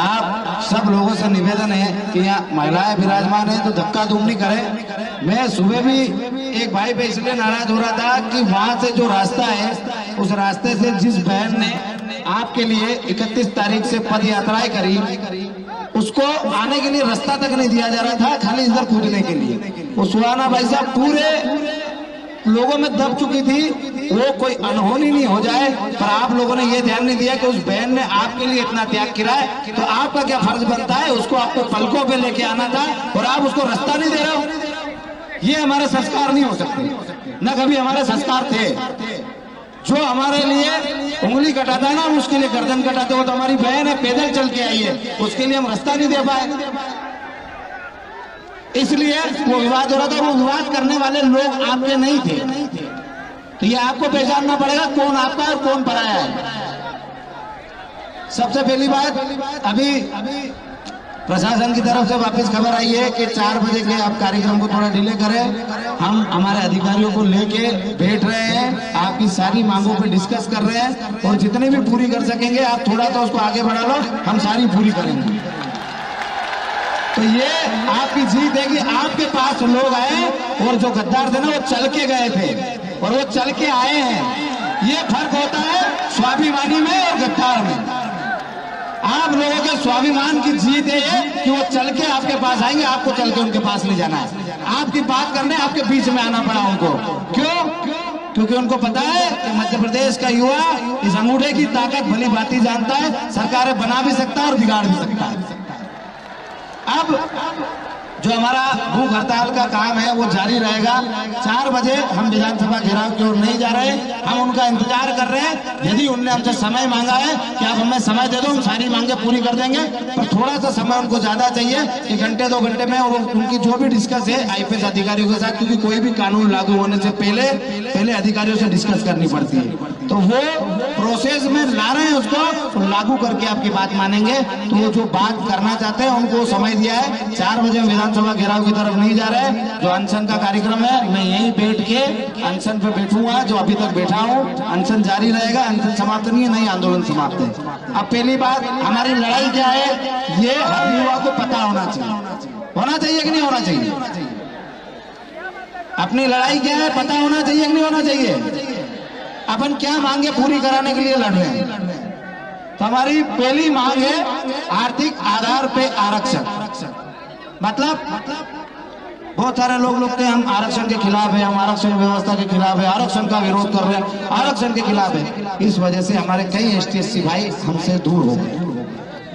आप सब लोगों से निवेदन है कि यहाँ महिलाएं विराजमान है तो धक्का धूम नहीं करें। मैं सुबह भी एक भाई पे इसलिए नाराज हो रहा था कि वहां से जो रास्ता है उस रास्ते से जिस बहन ने आपके लिए 31 तारीख से पद यात्राएं करी उसको आने के लिए रास्ता तक नहीं दिया जा रहा था, खाली इधर कूदने के लिए। वो सुहाना भाई साहब पूरे लोगों में दब चुकी थी, वो कोई अनहोनी नहीं हो जाए। पर आप लोगों ने ये ध्यान नहीं दिया कि उस बहन ने आपके लिए इतना त्याग किया है, तो आपका क्या फर्ज बनता है उसको आपको पलकों पे लेके आना था और आप उसको रास्ता नहीं दे रहे हो। ये हमारे संस्कार नहीं हो सकते, न कभी हमारे संस्कार थे। जो हमारे लिए उंगली कटाता है ना उसके लिए गर्दन कटाते हो, तो हमारी बहन है पैदल चल के आई है, उसके लिए हम रास्ता नहीं दे पाए, इसलिए वो विवाद हो रहा था। वो विवाद करने वाले लोग आपके नहीं थे, तो ये आपको पहचानना पड़ेगा कौन आपका है और कौन पराया है। सबसे पहली बात, अभी प्रशासन की तरफ से वापस खबर आई है कि 4 बजे के आप कार्यक्रम को थोड़ा डिले करें। हम हमारे अधिकारियों को लेके बैठ रहे हैं, आपकी सारी मांगों पे डिस्कस कर रहे हैं और जितनी भी पूरी कर सकेंगे आप थोड़ा तो उसको आगे बढ़ा लो, हम सारी पूरी करेंगे। तो ये आपकी जीत है कि आपके पास लोग आए और जो गद्दार थे ना वो चल के गए थे और वो चल के आए हैं। ये फर्क होता है स्वाभिमानी में और गद्दार में। आप लोगों के स्वाभिमान की जीत है कि वो चल के आपके पास आएंगे, आपको चल के उनके पास नहीं जाना है। आपकी बात करने आपके बीच में आना पड़ा उनको, क्यों? क्योंकि उनको पता है कि मध्य प्रदेश का युवा इस अंगूठे की ताकत भली भांति जानता है, सरकारें बना भी सकता है और बिगाड़ भी सकता है। अब जो हमारा भूख हड़ताल का काम है वो जारी रहेगा। 4 बजे हम विधानसभा घेराव की ओर नहीं जा रहे, हम उनका इंतजार कर रहे हैं। यदि उनने हमसे समय मांगा है कि आप हमें समय दे दो, हम सारी मांगे पूरी कर देंगे, पर थोड़ा सा समय उनको ज्यादा चाहिए। 1 घंटे 2 घंटे में उनकी जो भी डिस्कस है आईपीएस अधिकारियों के साथ, क्योंकि कोई भी कानून लागू होने से पहले अधिकारियों से डिस्कस करनी पड़ती है, तो वो प्रोसेस में ला रहे हैं उसको, तो लागू करके आपकी बात मानेंगे। तो वो जो बात करना चाहते हैं उनको समय दिया है। 4 बजे विधानसभा घेराव की तरफ नहीं जा रहे। जो अनशन का कार्यक्रम है मैं यहीं बैठ के अनशन पे बैठूंगा, जो अभी तक बैठा हूँ। अनशन जारी रहेगा, अनशन समाप्त नहीं है, नहीं आंदोलन समाप्त है। अब पहली बात, हमारी लड़ाई क्या है ये हर युवा को पता होना चाहिए कि नहीं होना चाहिए? अपनी लड़ाई क्या है पता होना चाहिए कि नहीं होना चाहिए? अपन क्या मांगे पूरी कराने के लिए लड़ रहे हैं? तो हमारी पहली मांग है आर्थिक आधार पे आरक्षण। मतलब बहुत सारे लोग हैं हम आरक्षण के खिलाफ है, हम आरक्षण व्यवस्था के खिलाफ है, आरक्षण का विरोध कर रहे हैं, आरक्षण के खिलाफ है। इस वजह से हमारे कई एसटी/एससी भाई हमसे दूर हो गए।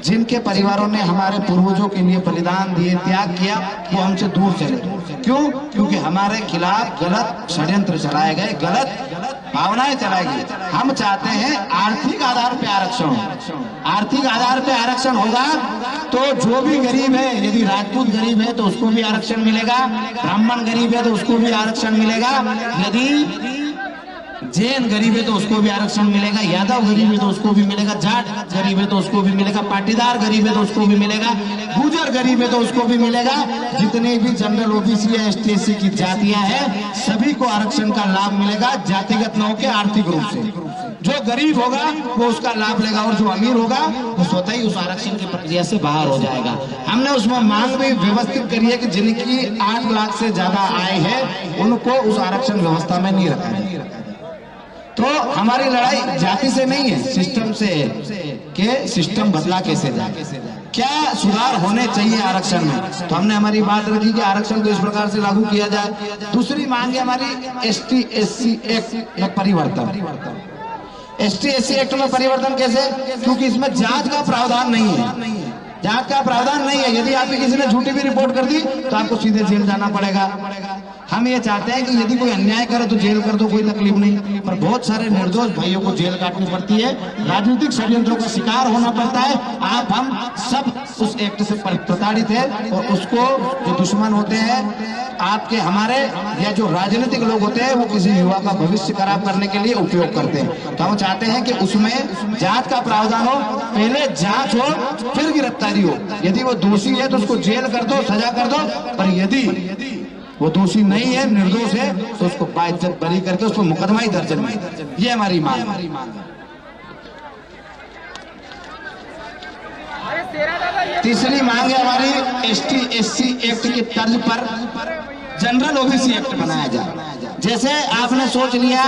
जिनके परिवारों ने हमारे पूर्वजों के लिए बलिदान दिए, त्याग किया, वो हमसे दूर चले। क्यों? क्योंकि हमारे खिलाफ गलत षड्यंत्र चलाए गए, गलत भावनाएं चलाई गई। हम चाहते हैं आर्थिक आधार पे आरक्षण हो। आर्थिक आधार पे आरक्षण होगा तो जो भी गरीब है, यदि राजपूत गरीब है तो उसको भी आरक्षण मिलेगा, ब्राह्मण गरीब है तो उसको भी आरक्षण मिलेगा, यदि जैन गरीब है तो उसको भी आरक्षण मिलेगा, यादव गरीब है तो उसको भी मिलेगा, जाट गरीब है तो उसको भी मिलेगा, पाटीदार गरीब है तो उसको भी मिलेगा, गुर्जर गरीब है तो उसको भी मिलेगा। जितने भी जनरल ओबीसी या एसटी/एससी की जातियां हैं सभी को आरक्षण का लाभ मिलेगा, जातिगत न होकर आर्थिक रूप से। जो गरीब होगा वो उसका लाभ लेगा और जो अमीर होगा वो स्वतः ही उस आरक्षण की प्रक्रिया से बाहर हो जाएगा। हमने उसमें मांग भी व्यवस्थित करी है कि जिनकी 8 लाख से ज्यादा आय है उनको उस आरक्षण व्यवस्था में नहीं रखा है। तो हमारी लड़ाई जाति से नहीं है, सिस्टम से है कि सिस्टम बदला कैसे जाए, क्या सुधार होने चाहिए आरक्षण में। तो हमने हमारी बात रखी कि आरक्षण को इस प्रकार से लागू किया जाए। दूसरी मांग है हमारी एसटी/एससी एक्ट में परिवर्तन। एसटी/एससी एक्ट में परिवर्तन कैसे? क्योंकि इसमें जात का प्रावधान नहीं है, जात का प्रावधान नहीं है। यदि आपकी किसी ने झूठी भी रिपोर्ट कर दी तो आपको सीधे जेल जाना पड़ेगा। हम ये चाहते हैं कि यदि कोई अन्याय करे तो जेल कर दो, कोई तकलीफ नहीं, पर बहुत सारे निर्दोष भाइयों को जेल काटनी पड़ती है, राजनीतिक षड्यंत्रों का शिकार होना पड़ता है। आप हम सब उस एक्ट से प्रताड़ित है और उसको जो दुश्मन होते हैं आपके, हमारे या जो राजनीतिक लोग होते हैं वो किसी युवा का भविष्य खराब करने के लिए उपयोग करते हैं। तो हम चाहते हैं कि उसमें जात का प्रावधान हो, पहले जांच हो फिर गिरफ्तारी हो। यदि वो दोषी है तो उसको जेल कर दो, सजा कर दो, पर यदि वो दोषी नहीं है, निर्दोष है, तो उसको बाइज्जत बरी करके उसको मुकदमा ही दर्ज नहीं। ये हमारी मांग है। तीसरी मांग है हमारी एसटी एससी एक्ट की तर्ज पर जनरल ओबीसी एक्ट बनाया जाए। जैसे आपने सोच लिया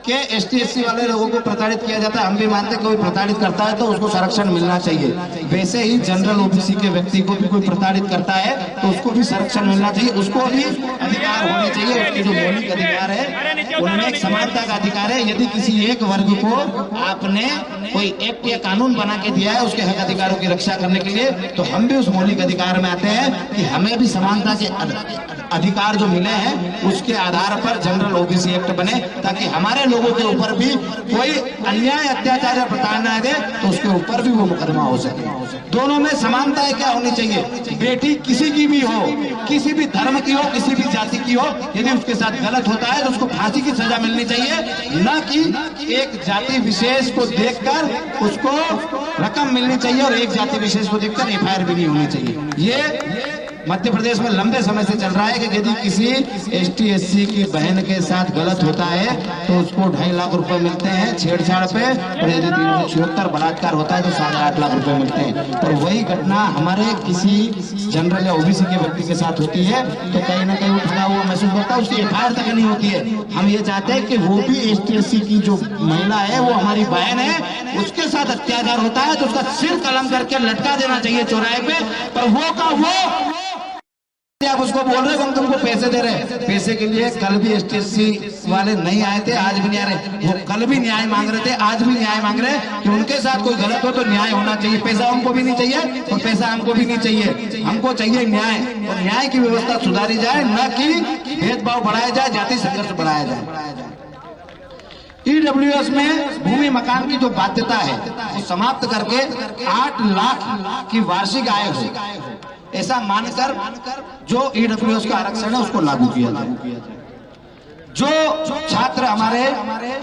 कि एसटी एससी वाले लोगों को प्रताड़ित किया जाता है, हम भी मानते हैं कोई प्रताड़ित करता है तो उसको संरक्षण मिलना चाहिए, वैसे ही जनरल ओबीसी के व्यक्ति को भी कोई प्रताड़ित करता है तो उसको भी संरक्षण मिलना चाहिए, उसको भी अधिकार होने चाहिए। उसके जो मौलिक अधिकार है उनमें एक समानता का अधिकार है। यदि किसी एक वर्ग को आपने कोई एक्ट या कानून बना के दिया है उसके हक अधिकारों की रक्षा करने के लिए, तो हम भी उस मौलिक अधिकार में आते हैं कि हमें भी समानता के अधिकार जो मिले हैं उसके आधार पर जनरल ओबीसी एक्ट बने, ताकि हमारे लोगों के ऊपर भी कोई अन्याय अत्याचार या प्रताड़ना दे तो उसके ऊपर भी वो मुकदमा हो सके। दोनों में समानता क्या होनी चाहिए, बेटी किसी की भी हो, किसी भी धर्म की हो, किसी भी जाति की हो, यदि उसके साथ गलत होता है तो उसको फांसी की सजा मिलनी चाहिए, न कि एक जाति विशेष को देखकर उसको रकम मिलनी चाहिए और एक जाति विशेष को देखकर एफआईआर भी नहीं होनी चाहिए। ये मध्य प्रदेश में लंबे समय से चल रहा है कि यदि किसी एसटी एससी की बहन के साथ गलत होता है तो उसको 2.5 लाख रुपए मिलते हैं छेड़छाड़ पे, और यदि 376 बलात्कार होता है तो 8.5 लाख रुपए मिलते हैं। और वही घटना हमारे किसी जनरल या ओबीसी के व्यक्ति के साथ होती है तो कहीं ना कहीं वो ठगा हुआ महसूस करता है, उसकी एफआईआर तक नहीं होती है। हम ये चाहते हैं कि वो भी एसटी एससी की जो महिला है वो हमारी बहन है, उसके साथ अत्याचार होता है तो उसका सिर कलम करके लटका देना चाहिए चौराहे पे। पर वो का वो आप उसको बोल रहे हो हम तुमको पैसे दे रहे हैं, पैसे के लिए कल भी एसटीएससी वाले नहीं आए थे, आज भी नहीं आ रहे, वो कल भी न्याय मांग रहे थे, आज भी न्याय मांग रहे हैं कि उनके साथ कोई गलत हो तो न्याय होना चाहिए। पैसा उनको भी नहीं चाहिए और पैसा हमको भी नहीं चाहिए, हमको चाहिए न्याय, और न्याय की व्यवस्था सुधारी जाए, न कि भेदभाव बढ़ाया जाए, जाति संघर्ष बढ़ाया जाए। ईडब्ल्यूएस में भूमि मकान की जो बाध्यता है वो समाप्त करके 8 लाख की वार्षिक आय हो, ऐसा मानकर जो ईडब्ल्यूएस का आरक्षण है उसको लागू किया जाए। जो छात्र हमारे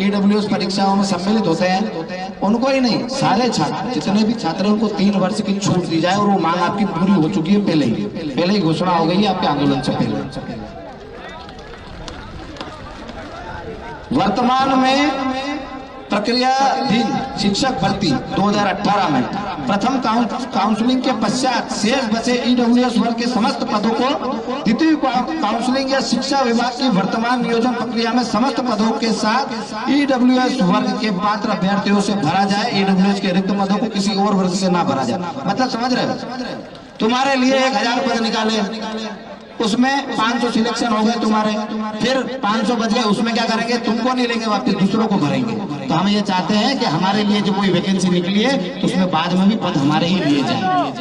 ईडब्ल्यूएस परीक्षाओं में सम्मिलित होते हैं उनको ही नहीं, सारे छात्र जितने भी छात्र हैं उनको 3 वर्ष की छूट दी जाए, और वो मांग आपकी पूरी हो चुकी है, पहले ही घोषणा हो गई है आपके आंदोलन से पहले। वर्तमान में प्रक्रियाधीन शिक्षक भर्ती 2018 में प्रथम काउंसलिंग के पश्चात शेष बचे ईडब्ल्यूएस वर्ग के समस्त पदों को द्वितीय काउंसलिंग या शिक्षा विभाग की वर्तमान नियोजन प्रक्रिया में समस्त पदों के साथ ईडब्ल्यूएस वर्ग के पात्र अभ्यर्थियों से भरा जाए। ईडब्ल्यूएस के रिक्त पदों को किसी और वर्ग से ना भरा जाए। मतलब समझ रहे हो, तुम्हारे लिए 1000 पद निकाले, उसमें 500 सिलेक्शन हो गए तुम्हारे, फिर 500 बच गए, उसमें क्या करेंगे, तुमको नहीं लेंगे वापस, दूसरों को भरेंगे। तो हम ये चाहते हैं कि हमारे लिए जो कोई वैकेंसी निकली है तो उसमें बाद में भी पद हमारे ही लिए जाए।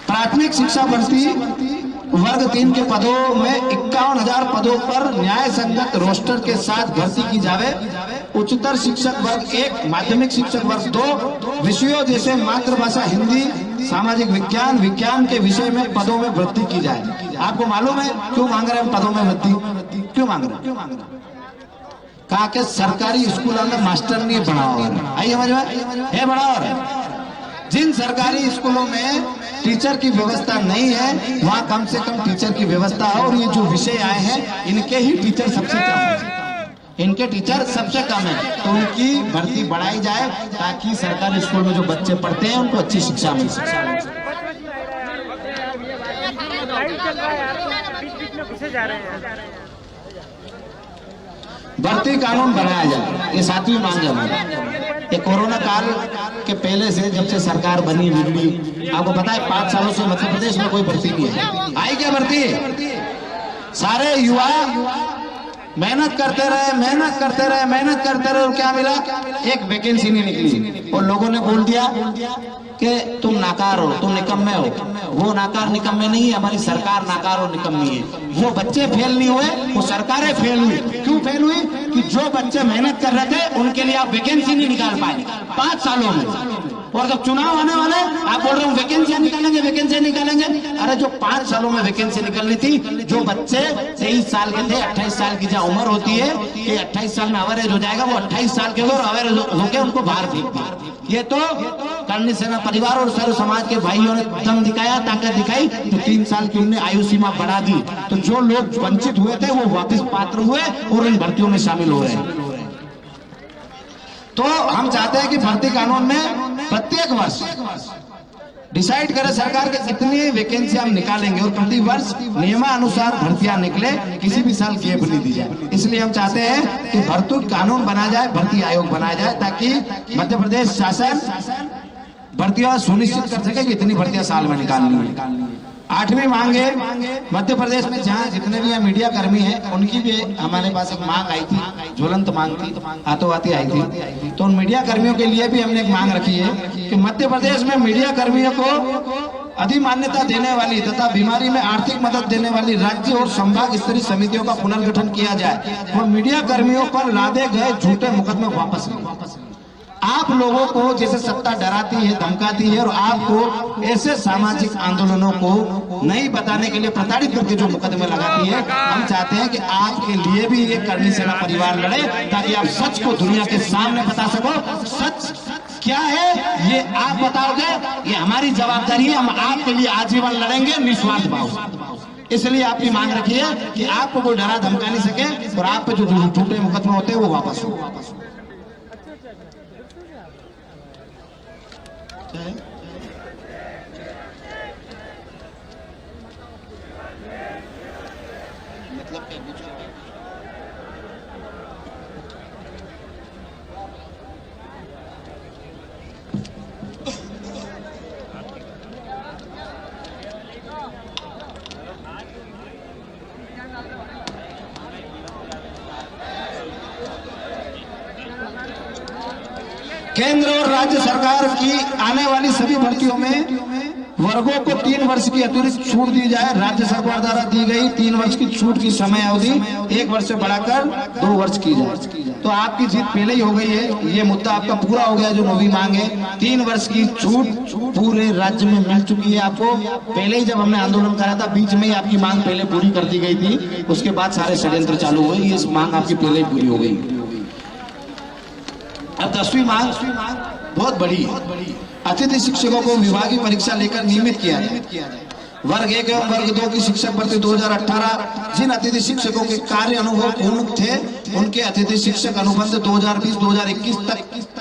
प्राथमिक शिक्षा भर्ती वर्ग 3 के पदों में 51,000 पदों पर न्याय संगत रोस्टर के साथ भर्ती की जावे। उच्चतर शिक्षक वर्ग 1, माध्यमिक शिक्षक वर्ग 2 विषयों जैसे मातृभाषा हिंदी, सामाजिक विज्ञान, विज्ञान के विषय में पदों में वृद्धि की जाए। आपको मालूम है क्यों मांग रहे हैं पदों में वृद्धि, क्यों मांग रहे हैं? कहा कि सरकारी स्कूलों में मास्टर नहीं बढ़ाओ, आइए समझ में है बढ़ाओ। जिन सरकारी स्कूलों में टीचर की व्यवस्था नहीं है वहां कम से कम टीचर की व्यवस्था हो, और ये जो विषय आए हैं इनके ही टीचर सबसे कम है, इनके टीचर सबसे कम है, तो उनकी भर्ती बढ़ाई जाए ताकि सरकारी स्कूल में जो बच्चे पढ़ते हैं उनको अच्छी शिक्षा मिल सके। भर्ती कानून बनाया जाए, ये 7वीं मांग है। ये कोरोना काल के पहले से जब से सरकार बनी बिगड़ी, आपको पता है 5 सालों से मध्य प्रदेश में कोई भर्ती नहीं है। आई क्या भर्ती? सारे युवा मेहनत करते रहे और क्या मिला? एक वैकेंसी नहीं निकली, और लोगों ने बोल दिया कि तुम नाकार हो, तुम निकम्मे हो। वो नाकार निकम्मे नहीं है, हमारी सरकार नाकार और निकम्मी है। वो बच्चे फेल नहीं हुए, वो सरकारें फेल हुई। क्यों फेल हुई? कि जो बच्चे मेहनत कर रहे थे उनके लिए आप वैकेंसी नहीं निकाल पाए 5 सालों में, और जब चुनाव आने वाले आप बोल रहे हो वैकेंसी निकालेंगे। अरे जो 5 सालों में वैकेंसी निकलनी थी, जो बच्चे 23 साल के थे, 28 साल की जहाँ उम्र होती है कि 28 साल में अवरेज हो जाएगा, वो 28 साल के और अवरेज होके उनको बाहर फेंक दिया। ये तो करनी सेना परिवार और सर्व समाज के भाइयों ने दम दिखाया, ताकत दिखाई, तो 3 साल की उन्हें आयु सीमा बढ़ा दी। तो जो लोग वंचित हुए थे वो वापस पात्र हुए और इन भर्तियों में शामिल हो रहे हैं। तो हम चाहते हैं कि भर्ती कानून में प्रत्येक वर्ष डिसाइड करे सरकार के कितनी वैकेंसी हम निकालेंगे और प्रति वर्ष नियमानुसार भर्तियां निकले, किसी भी साल गैप नहीं दी जाए। इसलिए हम चाहते हैं कि भर्ती कानून बना जाए, भर्ती आयोग बनाया जाए, ताकि मध्य प्रदेश शासन भर्तियां सुनिश्चित कर सके कि इतनी भर्तियां साल में निकालनी है। 8वीं मांग है मध्य प्रदेश में, जहाँ जितने भी मीडिया कर्मी हैं उनकी भी हमारे पास एक मांग आई थी, ज्वलंत मांग थी, हाथों-हाथी आई थी। तो उन मीडिया कर्मियों के लिए भी हमने एक मांग रखी है कि मध्य प्रदेश में मीडिया कर्मियों को अधिमान्यता देने वाली तथा बीमारी में आर्थिक मदद देने वाली राज्य और संभाग स्तरीय समितियों का पुनर्गठन किया जाए और मीडिया कर्मियों पर लादे गए झूठे मुकदमे वापस लें। आप लोगों को जैसे सत्ता डराती है, धमकाती है और आपको ऐसे सामाजिक आंदोलनों को नहीं बताने के लिए प्रताड़ित करके जो मुकदमे लगाती है, हम चाहते हैं कि आपके लिए भी ये करनी सेना परिवार लड़े, ताकि आप सच को दुनिया के सामने बता सको। सच क्या है ये आप बताओगे, ये हमारी जवाबदारी है। हम आपके लिए आजीवन लड़ेंगे निस्वार्थ भाव। इसलिए आपकी मांग रखी है कि आपको कोई डरा धमका नहीं सके और आप पे जो झूठे मुकदमे होते हैं वो वापस हो। केंद्र और राज्य सरकार की आने वाली सभी भर्तियों में वर्गों को 3 वर्ष की अतिरिक्त छूट दी जाए। राज्य सरकार द्वारा दी गई 3 वर्ष की छूट की समय अवधि 1 वर्ष से बढ़ाकर 2 वर्ष की जाए। तो आपकी जीत पहले ही हो गई है, ये मुद्दा आपका पूरा हो गया। जो 9वीं मांग है 3 वर्ष की छूट पूरे राज्य में मिल चुकी है आपको। पहले ही जब हमने आंदोलन करा था, बीच में ही आपकी मांग पहले पूरी कर दी गई थी, उसके बाद सारे षड्यंत्र चालू हुए, ये मांग आपकी पहले ही पूरी हो गई। अब 10वीं मांग बहुत बड़ी है। अतिथि शिक्षकों को विभागीय परीक्षा लेकर नियमित किया जाए। वर्ग 1 एवं वर्ग 2 की शिक्षक भर्ती 2018 जिन अतिथि शिक्षकों के कार्य अनुभव पूर्ण थे, उनके अतिथि शिक्षक अनुबंध 2020-2021 तक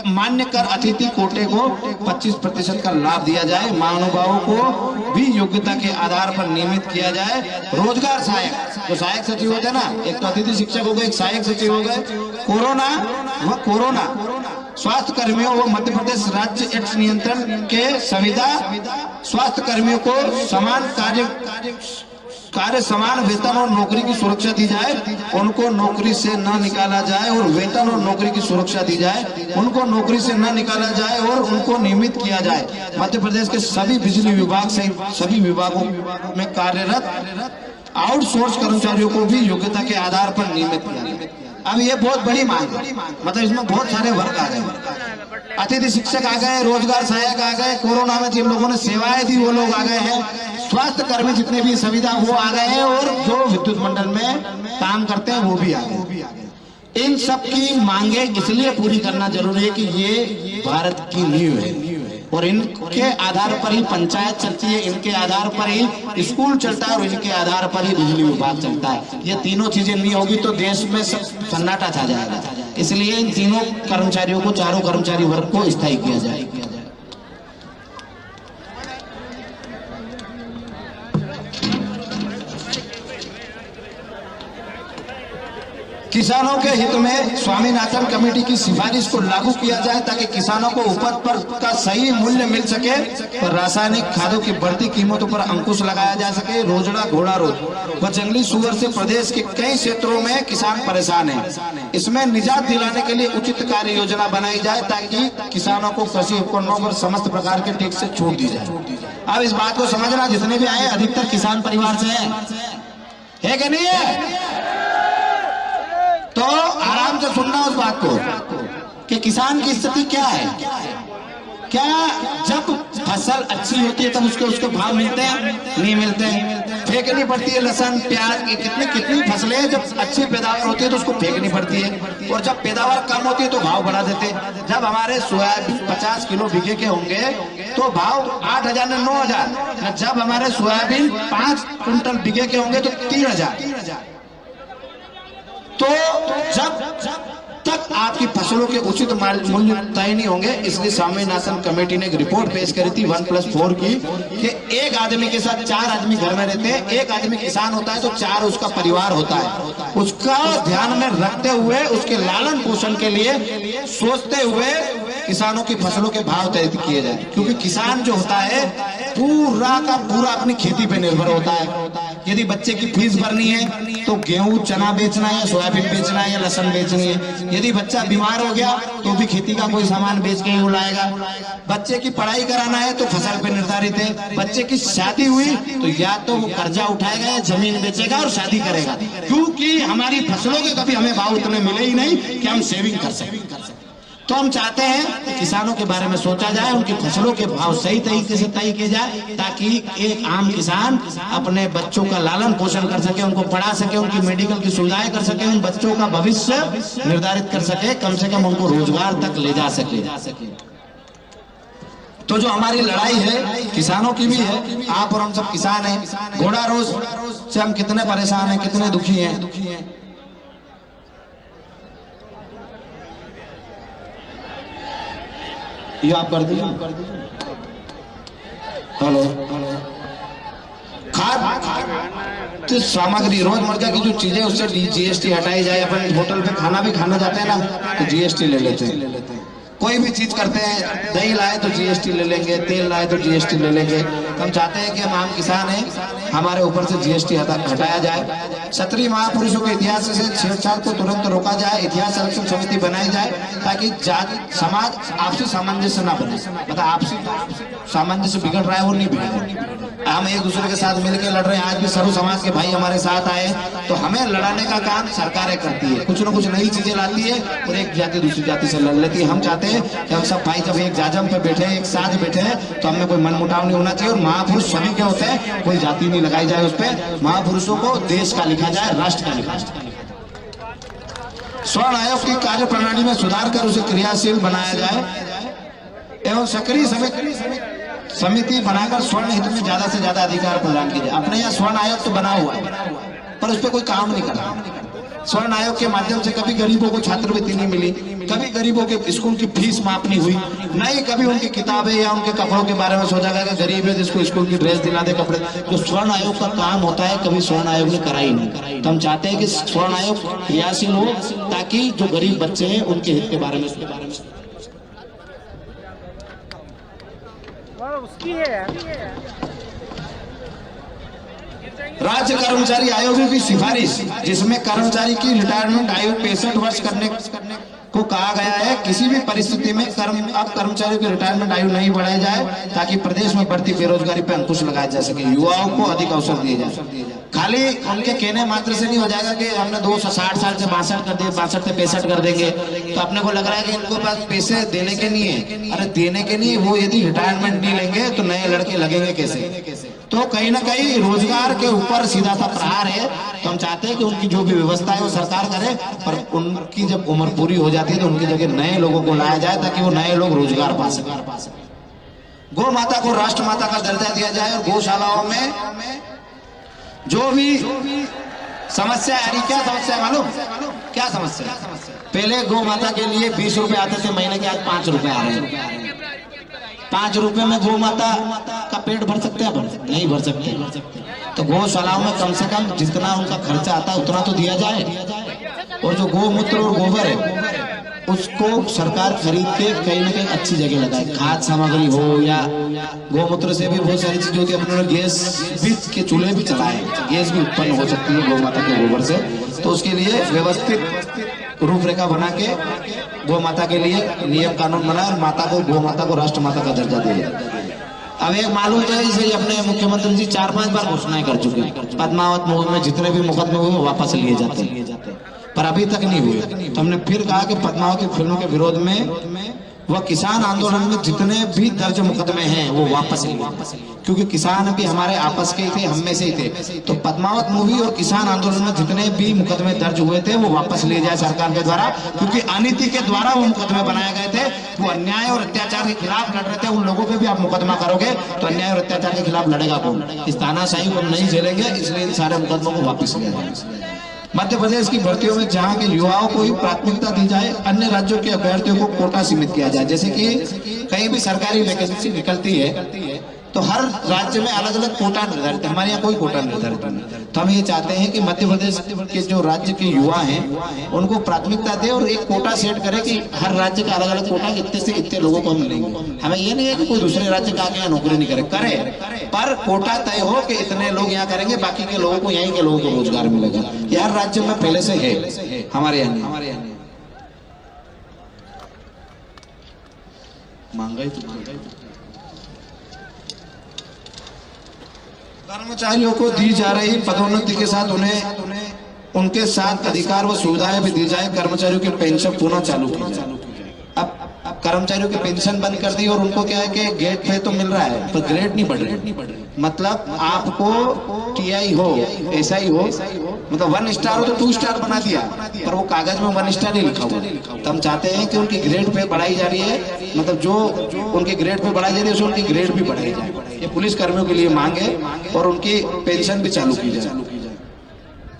मान्य कर अतिथि कोटे को 25% का लाभ दिया जाए। महानुभावों को भी योग्यता के आधार पर नियमित किया जाए। रोजगार सहायक, जो सहायक सचिव होते हैं ना, एक तो अतिथि शिक्षक हो गए, एक सहायक सचिव हो गए। कोरोना स्वास्थ्य कर्मियों व मध्य प्रदेश राज्य एड्स नियंत्रण के संविदा स्वास्थ्य कर्मियों को समान कार्य समान वेतन और नौकरी की सुरक्षा दी जाए। उनको नौकरी से न निकाला जाए और वेतन और नौकरी की सुरक्षा दी जाए। उनको नौकरी से न निकाला जाए और उनको नियमित किया जाए। मध्य प्रदेश के सभी बिजली विभाग से सभी विभागों में कार्यरत आउटसोर्स कर्मचारियों को भी योग्यता के आधार पर नियमित किया जाए। अब ये बहुत बड़ी मांग है, मतलब इसमें बहुत सारे वर्ग आ गए। अतिथि शिक्षक आ गए, रोजगार सहायक आ गए, कोरोना में जिन लोगों ने सेवाएं दी वो लोग आ गए हैं, स्वास्थ्य कर्मी जितने भी सुविधा वो आ गए हैं, और जो विद्युत मंडल में काम करते हैं वो भी आ गए। इन सब की मांगे इसलिए पूरी करना जरूरी है कि ये भारत की नींव है और इनके आधार पर ही पंचायत चलती है, इनके आधार पर ही स्कूल चलता है और इनके आधार पर ही बिजली विभाग चलता है। ये तीनों चीजें नहीं होगी तो देश में सब सन्नाटा छा जाएगा। इसलिए इन तीनों कर्मचारियों को, चारों कर्मचारी वर्ग को स्थायी किया जाए। किसानों के हित में स्वामीनाथन कमेटी की सिफारिश को लागू किया जाए ताकि किसानों को उपज पर का सही मूल्य मिल सके और रासायनिक खादों की बढ़ती कीमतों पर अंकुश लगाया जा सके। रोजड़ा घोड़ा रोग व जंगली सुअर से प्रदेश के कई क्षेत्रों में किसान परेशान हैं। इसमें निजात दिलाने के लिए उचित कार्य योजना बनाई जाए ताकि किसानों को कृषि उपकरणों पर समस्त प्रकार के टैक्स से छूट दी जाए। अब इस बात को समझना, जितने भी आए अधिकतर किसान परिवार से है कि नहीं है, तो आराम से सुनना उस बात को कि किसान की स्थिति क्या है। क्या जब फसल अच्छी होती है तब उसके भाव मिलते हैं? नहीं मिलते हैं। फेंकनी पड़ती है लहसुन प्याज की, कितनी फसलें जब अच्छी पैदावार होती है तो उसको फेंकनी पड़ती है, और जब पैदावार कम होती है तो भाव बढ़ा देते हैं। जब हमारे सोयाबीन 50 किलो बीघे के होंगे तो भाव 8,000 ने 9,000, जब हमारे सोयाबीन 5 कुंटल बीघे के होंगे तो 3,000। तो जब तक आपकी फसलों के उचित मूल्य तय नहीं होंगे। इसलिए स्वामीनाथन कमेटी ने एक रिपोर्ट पेश करी थी 1+4 की, कि एक आदमी के साथ 4 आदमी घर में रहते हैं, एक आदमी किसान होता है तो 4 उसका परिवार होता है। उसका ध्यान में रखते हुए, उसके लालन पोषण के लिए सोचते हुए किसानों की फसलों के भाव तय किए जाए, क्योंकि किसान जो होता है पूरा का पूरा अपनी खेती पे निर्भर होता है। यदि बच्चे की फीस भरनी है तो गेहूं चना बेचना है, सोयाबीन बेचना है या लहसुन बेचनी है। यदि बच्चा बीमार हो गया तो भी खेती का कोई सामान बेच के ही लाएगा। बच्चे की पढ़ाई कराना है तो फसल पे निर्धारित है। बच्चे की शादी हुई तो या तो वो कर्जा उठाएगा या जमीन बेचेगा और शादी करेगा, क्योंकि हमारी फसलों के कभी हमें भाव उतने मिले ही नहीं कि हम सेविंग कर सकें। तो हम चाहते हैं कि किसानों के बारे में सोचा जाए, उनकी फसलों के भाव सही तरीके से तय किए जाए, ताकि एक आम किसान अपने बच्चों का लालन पोषण कर सके, उनको पढ़ा सके, उनकी मेडिकल की सुविधाएं कर सके, उन बच्चों का भविष्य निर्धारित कर सके, कम से कम उनको रोजगार तक ले जा सके। तो जो हमारी लड़ाई है किसानों की भी है, आप और हम सब किसान हैं। घोड़ा रोज से हम कितने परेशान हैं, कितने दुखी हैं। ये आप कर दीजिए। हेलो, खाद्य सामग्री रोजमर्रा की जो चीजें उससे जीएसटी हटाई जाए। अपन होटल पे खाना भी खाना जाते हैं ना तो जीएसटी ले लेते हैं। कोई भी चीज करते हैं, दही लाए तो जीएसटी ले लेंगे, तेल लाए तो जीएसटी ले लेंगे। तो हम चाहते हैं कि हम आम किसान हैं, हमारे ऊपर से जीएसटी हटाया जाए। क्षत्रिय महापुरुषों के इतिहास से छेड़छाड़ को तुरंत रोका जाए। इतिहास संरक्षण समिति बनाई जाए ताकि जाति समाज आपसी सामंजस्य ना बने। मतलब आपसी सामंजस्य बिगड़ रहा है, वो नहीं बिगड़े। हम एक दूसरे के साथ मिलकर लड़ रहे हैं। आज भी सर्व समाज के भाई हमारे साथ आए, तो हमें लड़ाने का काम सरकारें करती है, कुछ ना कुछ नई चीजें लाती है और एक जाति दूसरी जाति से लड़ लेती है। हम चाहते हैं कि हम सब भाई जब एक जाजम पे बैठे हैं, एक साथ बैठे हैं, तो हमें कोई मनमुटाव नहीं होना चाहिए। और महापुरुष सभी के होते हैं, कोई जाति नहीं लगाई जाए उस पर। महापुरुषों को देश का लिखा जाए, राष्ट्र का लिखा जाए। स्वर्ण आयोग की कार्य प्रणाली में सुधार कर उसे क्रियाशील बनाया जाए एवं सक्रिय समिति बनाकर स्वर्ण हित में ज्यादा से ज्यादा अधिकार प्रदान किए जाए। अपने यहाँ स्वर्ण आयोग तो बना हुआ है, पर उस पर कोई काम नहीं कर रहा। स्वर्ण आयोग के माध्यम से कभी गरीबों को छात्रवृत्ति नहीं मिली, कभी गरीबों के स्कूल की फीस माफ नहीं हुई, नहीं कभी उनकी किताबें या उनके कपड़ों के बारे में सोचा गया कि गरीब है जिसको स्कूल की ड्रेस दिला दे, कपड़े। जो स्वर्ण आयोग का काम होता है कभी स्वर्ण आयोग ने करा ही नहीं। तो हम चाहते हैं कि स्वर्ण आयोग क्रियाशील हो, ताकि जो गरीब बच्चे हैं उनके हित के बारे में उसकी है। राज्य कर्मचारी आयोगों की सिफारिश, जिसमें कर्मचारी की रिटायरमेंट आयु 65 वर्ष करने को कहा गया है। किसी भी परिस्थिति में अब कर्मचारियों की रिटायरमेंट आयु नहीं बढ़ाई जाए, ताकि प्रदेश में बढ़ती बेरोजगारी पर अंकुश लगाया जा सके, युवाओं को अधिक अवसर दिए जाए। खाली उनके कहने मात्र से नहीं हो जाएगा कि हमने 260 साल से 62 कर दिए, 62 से 65 कर देंगे। तो अपने को लग रहा है कि इनको पास पैसे देने के नहीं है। अरे देने के नहीं, वो यदि रिटायरमेंट नहीं लेंगे तो नए लड़के लगेंगे कैसे? तो कहीं ना कहीं रोजगार के ऊपर सीधा सा प्रहार है। तो हम चाहते हैं कि उनकी जो भी व्यवस्था है वो सरकार करे, पर उनकी जब उम्र पूरी हो जाती है तो उनकी जगह नए लोगों को लाया जाए, ताकि वो नए लोग रोजगार पा सके। गौ माता को राष्ट्र माता का दर्जा दिया जाए और गौशालाओं में जो भी समस्या आ रही, क्या समस्या है मालूम? क्या समस्या? पहले गौ माता के लिए 20 रुपए आते थे महीने के, आज 5 रुपए आ रहे हैं। 5 रुपए में गौ माता का पेट भर सकते हैं? नहीं भर सकते। तो गौशालाओं में कम से कम जितना उनका खर्चा आता है उतना तो दिया जाए। और जो गौमूत्र और गोबर है उसको सरकार खरीद के कहीं ना कहीं अच्छी जगह लगाए। खाद सामग्री हो या गौमूत्र से भी बहुत सारी चीजें होती है। अपने गैस भी के चूल्हे भी चलाए, गैस भी उत्पन्न हो सकती है गौ माता के गोबर से। तो उसके लिए व्यवस्थित रूपरेखा बना के गौ माता के लिए नियम कानून बनाए और माता को गौ माता को राष्ट्र माता का दर्जा दिया। अब एक मालूम है, जैसे अपने मुख्यमंत्री जी 4-5 बार घोषणाएं कर चुके हैं, पद्मावत मुहिम में जितने भी मुकदमे हुए वो वापस लिए जाते हैं, पर अभी तक नहीं हुए। तो हमने फिर कहा कि पद्मावती फिल्मों के विरोध में वह किसान आंदोलन में जितने भी दर्ज मुकदमे हैं वो वापस लिए, क्योंकि किसान भी हमारे आपस के ही थे, हम में से ही थे। तो पद्मावत मूवी और किसान आंदोलन में जितने भी मुकदमे दर्ज हुए थे वो वापस लिए जाए सरकार के द्वारा, क्योंकि अनीति के द्वारा वो मुकदमे बनाए गए थे। वो अन्याय और अत्याचार के खिलाफ लड़ रहे थे, उन लोगों पे भी आप मुकदमा करोगे तो अन्याय और अत्याचार के खिलाफ लड़ेगा कौन? इस तानाशाही को हम नहीं झेलेंगे, इसलिए इन सारे मुकदमों को वापस लिया जाए। मध्य प्रदेश की भर्तियों में जहां के युवाओं को ही प्राथमिकता दी जाए, अन्य राज्यों के अभ्यर्थियों को कोटा सीमित किया जाए। जैसे कि कहीं भी सरकारी वैकेंसी निकलती है तो हर राज्य में अलग अलग कोटा निर्धारित है, हमारे यहाँ कोई कोटा निर्धारित नहीं। तो हम ये चाहते हैं कि मध्य प्रदेश के जो राज्य के युवा हैं उनको प्राथमिकता दे और एक कोटा सेट करे कि हर राज्य का अलग अलग कोटा इतने से इतने लोगों को मिलेंगे। हमें ये नहीं है कि कोई दूसरे राज्य का आके यहाँ नौकरी नहीं करे, पर कोटा तय हो कि इतने लोग यहाँ करेंगे, बाकी के लोगों को, यहीं के लोगों को रोजगार मिलेगा। ये हर राज्य में पहले से है, हमारे यहाँ महंगाई कर्मचारियों को दी जा रही पदोन्नति के साथ उन्हें उनके साथ अधिकार व सुविधाएं भी दी जाए। कर्मचारियों की पेंशन पुनः चालू की जाए। अब कर्मचारियों की पेंशन बंद कर दी और उनको क्या है कि गेट पे तो मिल रहा है पर ग्रेड नहीं बढ़ रही। मतलब आपको टीआई हो, एसआई हो, मतलब 1 स्टार हो तो 2 स्टार बना दिया, पर वो कागज में 1 स्टार नहीं लिखा हुआ। तो हम चाहते हैं कि उनकी ग्रेड पे बढ़ाई जा रही है, मतलब जो उनकी ग्रेड पे बढ़ाई जा रही है उसमें उनकी ग्रेड भी बढ़ाई जाए। ये पुलिस कर्मियों के लिए मांग है और उनकी पेंशन भी चालू की जाए।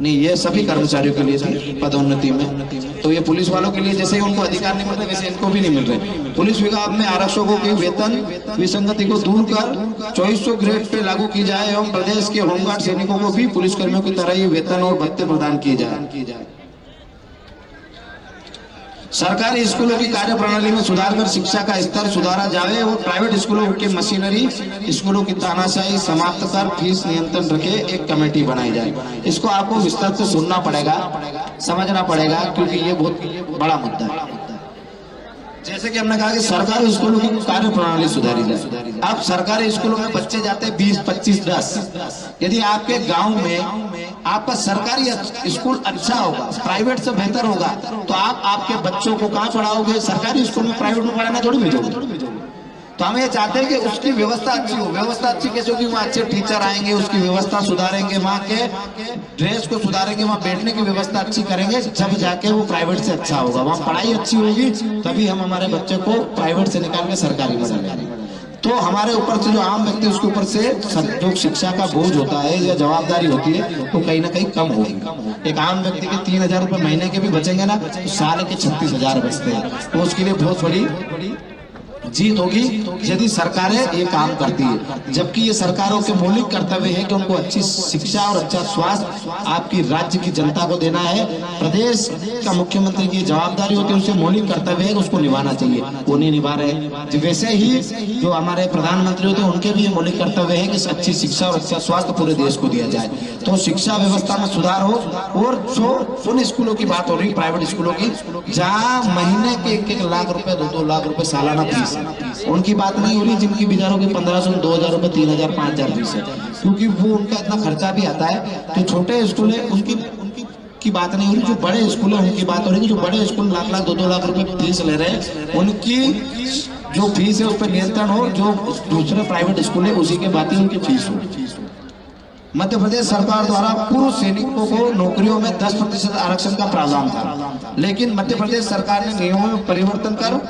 नहीं, ये सभी कर्मचारियों के लिए थी पदोन्नति में। तो ये पुलिस वालों के लिए जैसे ही उनको अधिकार नहीं मिल रहे वैसे इनको भी नहीं मिल रहे। पुलिस विभाग में आरक्षकों की वेतन विसंगति को दूर कर 2400 ग्रेड पे लागू की जाए एवं प्रदेश के होमगार्ड सैनिकों को भी पुलिस कर्मियों की तरह ही वेतन और भत्ते प्रदान किए जाए। सरकारी स्कूलों की कार्य प्रणाली में सुधार कर शिक्षा का स्तर सुधारा जाए और प्राइवेट स्कूलों के मशीनरी स्कूलों की तानाशाही समाप्त कर फीस नियंत्रण रखे एक कमेटी बनाई जाए। इसको आपको विस्तार से सुनना पड़ेगा, समझना पड़ेगा, क्योंकि ये बहुत बड़ा मुद्दा है। जैसे कि हमने कहा कि सरकारी स्कूलों की कार्य प्रणाली सुधारी जाए। अब सरकारी स्कूलों में बच्चे जाते हैं 20, 25, 10। यदि आपके गांव में आपका सरकारी स्कूल अच्छा होगा, प्राइवेट से बेहतर होगा, तो आप आपके बच्चों को कहाँ पढ़ाओगे? सरकारी स्कूल में, प्राइवेट में पढ़ाना थोड़ी भेजोगे। तो हम ये चाहते हैं कि उसकी व्यवस्था अच्छी हो। व्यवस्था अच्छी कैसे होगी? वहाँ अच्छे टीचर आएंगे, उसकी व्यवस्था सुधारेंगे, वहाँ के ड्रेस को सुधारेंगे, वहाँ बैठने की व्यवस्था अच्छी करेंगे, जब जाके वो प्राइवेट से अच्छा होगा। वहाँ पढ़ाई अच्छी होगी तभी हम हमारे बच्चे को प्राइवेट से निकाल के सरकारी में डालेंगे। तो हमारे ऊपर से जो आम व्यक्ति उसके ऊपर से जो शिक्षा का बोझ होता है या जवाबदारी होती है तो कहीं ना कहीं कम होगी। एक आम व्यक्ति के 3000 रुपए महीने के भी बचेंगे ना, तो साल के 36,000 बचते हैं। तो उसके लिए बहुत बड़ी जीत होगी यदि सरकारें ये काम करती है। जबकि ये सरकारों के मौलिक कर्तव्य है कि उनको अच्छी शिक्षा और अच्छा स्वास्थ्य आपकी राज्य की जनता को देना है। प्रदेश का मुख्यमंत्री की जवाबदारी होती है, उससे मौलिक कर्तव्य है, उसको निभाना चाहिए, वो नहीं निभा रहे। वैसे ही जो हमारे प्रधानमंत्री होते हैं उनके भी ये मौलिक कर्तव्य है कि अच्छी शिक्षा और अच्छा स्वास्थ्य पूरे देश को दिया जाए। तो शिक्षा व्यवस्था में सुधार हो। और जो उन स्कूलों की बात हो रही, प्राइवेट स्कूलों की, जहाँ महीने के 1-1 लाख रुपए, 2-2 लाख रुपए सालाना फीस, उनकी बात नहीं हो रही जिनकी बेचारों की 1500, 2000 रुपए, 3000, 5000 फीस है, क्योंकि वो उनका इतना खर्चा भी आता है। जो छोटे स्कूल है उनकी की बात नहीं हो रही, जो बड़े स्कूल है उनकी बात हो रही है। जो बड़े स्कूल लाख 2-2 लाख रुपए फीस ले रहे हैं, उनकी जो फीस है उस पर नियंत्रण हो। जो दूसरे प्राइवेट स्कूल है उसी के बात ही उनकी फीस हो। मध्य प्रदेश सरकार द्वारा पूर्व सैनिकों को नौकरियों में 10% आरक्षण का प्रावधान था, लेकिन मध्य प्रदेश सरकार ने नियमों में परिवर्तन कर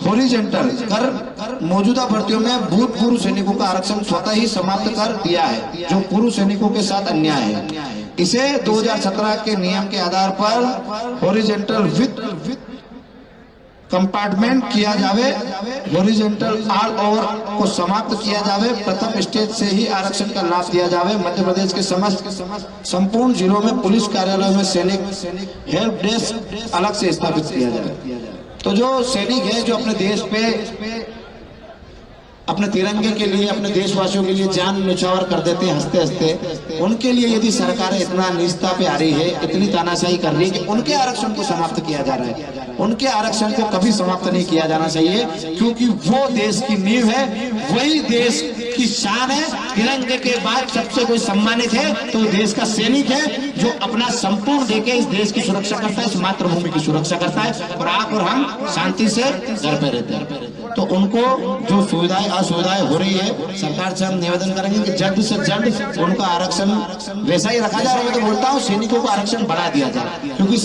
हॉरिजॉन्टल कर मौजूदा भर्तियों में भूतपूर्व सैनिकों का आरक्षण स्वतः ही समाप्त कर दिया है, जो पूर्व सैनिकों के साथ अन्याय है। इसे 2017 के नियम के आधार पर हॉरिजॉन्टल विथ कंपार्टमेंट किया जावे, हॉरिजॉन्टल ऑल ओवर को समाप्त किया जावे, प्रथम स्टेज से ही आरक्षण का लाभ दिया जावे। मध्य प्रदेश के समस्त संपूर्ण जिलों में पुलिस कार्यालयों में सैनिक हेल्प डेस्क अलग से स्थापित किया जाए। तो जो सैनिक है जो अपने देश पे, अपने तिरंगे के लिए, अपने देशवासियों के लिए जान न्यौछावर कर देते हैं हंसते हंसते, उनके लिए यदि सरकारें इतना निस्ता पे आ रही है, इतनी तानाशाही कर रही है कि उनके आरक्षण को समाप्त किया जा रहा है, उनके आरक्षण को कभी समाप्त नहीं किया जाना चाहिए, क्योंकि वो देश की नींव है, वही देश की शान है। तिरंगे के बाद सबसे कोई सम्मानित है तो देश का सैनिक है, जो अपना संपूर्ण देके इस देश की सुरक्षा करता है, इस मातृभूमि की सुरक्षा करता है, और आप और हम शांति से घर पे रहते हैं। तो उनको जो सुविधाएं असुविधाएं हो रही है, सरकार से हम निवेदन करेंगे कि जल्द से जल्द उनका आरक्षण वैसा ही रखा जाए। मैं तो बोलता हूँ सैनिकों को आरक्षण बढ़ा दिया जाए, क्योंकि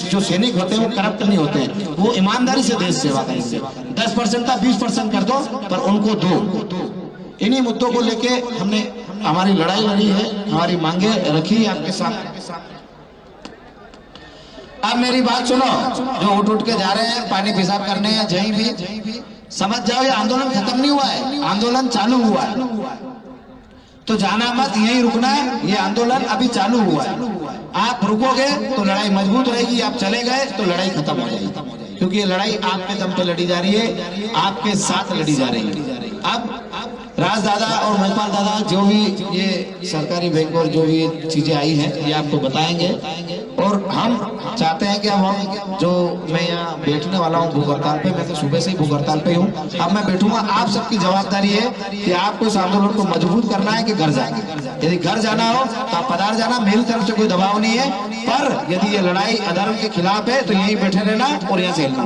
जो सैनिक होते हैं वो करप्ट नहीं होते हैं, वो ईमानदारी से देश सेवा करेंगे। 10% का 20% कर दो, पर उनको दो। इन्हीं मुद्दों को लेके हमने हमारी लड़ाई लड़ी है, हमारी मांगे रखी है आपके साथ। अब मेरी बात सुनो, जो उठ उठ के जा रहे हैं पानी पेशाब करने या कहीं भी, समझ जाओ ये आंदोलन खत्म नहीं हुआ है, आंदोलन चालू हुआ है। तो जाना मत, यहीं रुकना है, ये आंदोलन अभी चालू हुआ है। आप रुकोगे तो लड़ाई मजबूत रहेगी, आप चले गए तो लड़ाई खत्म हो जाएगी, क्योंकि ये लड़ाई आपके दम पे लड़ी जा रही है, आपके साथ लड़ी जा रही है। अब राज दादा और मजपाल दादा जो भी ये सरकारी बैंक और जो भी चीजें आई हैं ये आपको बताएंगे। और हम चाहते हैं कि अब हम जो मैं यहाँ बैठने वाला हूँ भूख हड़ताल पे, मैं तो सुबह से ही भूख हड़ताल पे हूँ, अब मैं बैठूंगा। आप सबकी जवाबदारी है कि आपको इस आंदोलन को मजबूत करना है कि घर जाना। यदि घर जाना हो तो आप पधार जाना, मेरी तरफ से कोई दबाव नहीं है। पर यदि ये लड़ाई अधर्म के खिलाफ है तो यहीं बैठे रहना और यहाँ से हिलना।